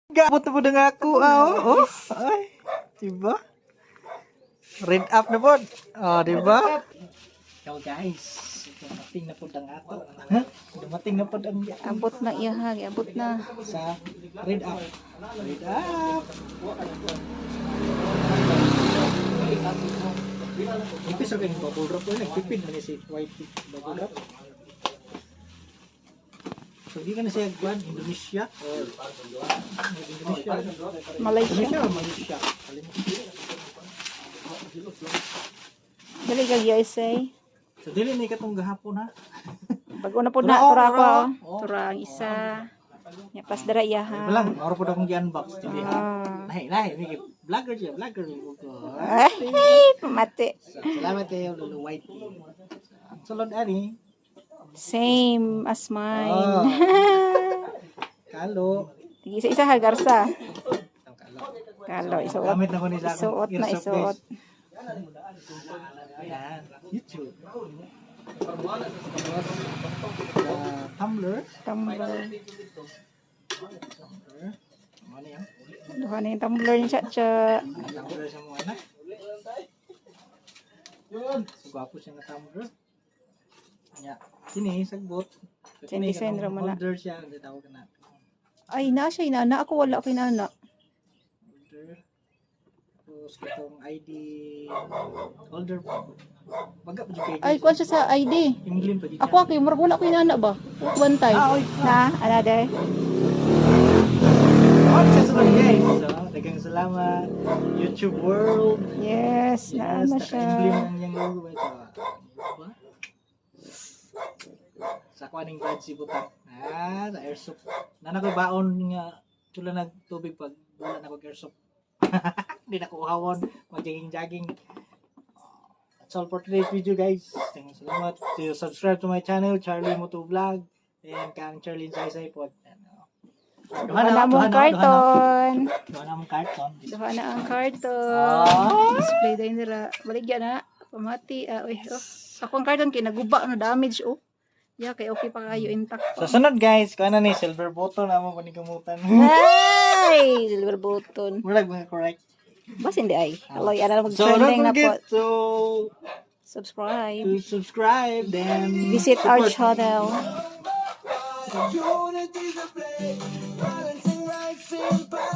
Gabot na po na nga ako. Oh. Ay. Diba? Red up na po. Oh, diba? So guys, dumating na po ang ato. Dumating na po ang Abot na iyahag, abot na. sa red up. Red up. Ipis ako yung bubble wrap ko. Nagpipid na si white bubble wrap. So, di ka na siya guwan, Indonesia. Indonesia. Malaysia. Indonesia o Malaysia? Dali kag USA. So, dili na ikatong gahapon ha. Bago na po na, Tura, tura ko. tura. Tura ang isa. Yapas dara iyahag. Walang, maro po na akong gi-unbox. Dili ha. Ah. Nahi, vlogger siya, vlogger. Ay, pamati. Salamat kayo, Lulu White. Sulod ani. Same as mine. Oh. Kalo. Isa-isa hagarsa. Kalo. Kalo, isuot. Gamit na ko ni sa akong Isuot na earsoft, isuot. guys. Ayan, YouTube. Tumblr. Tumbler. Ano yan? Duha na yung tumbler niya, cha. Tumblr sa mga anak. So, gwapo siya na Tumblr. Yeah. Sini, sagbot. So, Sini, design katong raman na. holder siya. Hindi tawag ka na. Ay, na siya, inana. Ako wala ko inana. Holder. Tapos, katong ID holder. Baga pa dyan kayo. Ay, kuwan siya sa ID. England pa dyan. Ako, murag wala ko inana ba? Bantay. Oy. Na, another. Oh, sa sunod guys. So, dagang salamat. YouTube World. Yes, na Yes, siya. naka-emblem ng yung logo ba ito? Diba? Sa kuaning brad si Butak. Sa airsoft. Na baon nga tula nagtubig pag wala na airsoft. Hindi na ko uhawon. Mag-jogging. That's all for today's video guys. Thank you so much. So, subscribe to my channel, Charlie Moto Vlog. And kang Charlene Saysay po. Duha na mong karton. Duha na mong karton. Duha na ang karton. Oh. Display din nila. Baligyan na. Pamati. Uy, oh. Ako ang karton kinaguba na damage oh. Yeah, kay okay pa kayo intact. Sa sunod guys, kung ano ni silver button na mo panikamutan. Ay, silver button. Murag mga correct. Bas hindi ay. Hello, yan na So mag-trending don't na po. forget Subscribe. to subscribe then Visit our support. channel. Unity the play, balancing right, simple.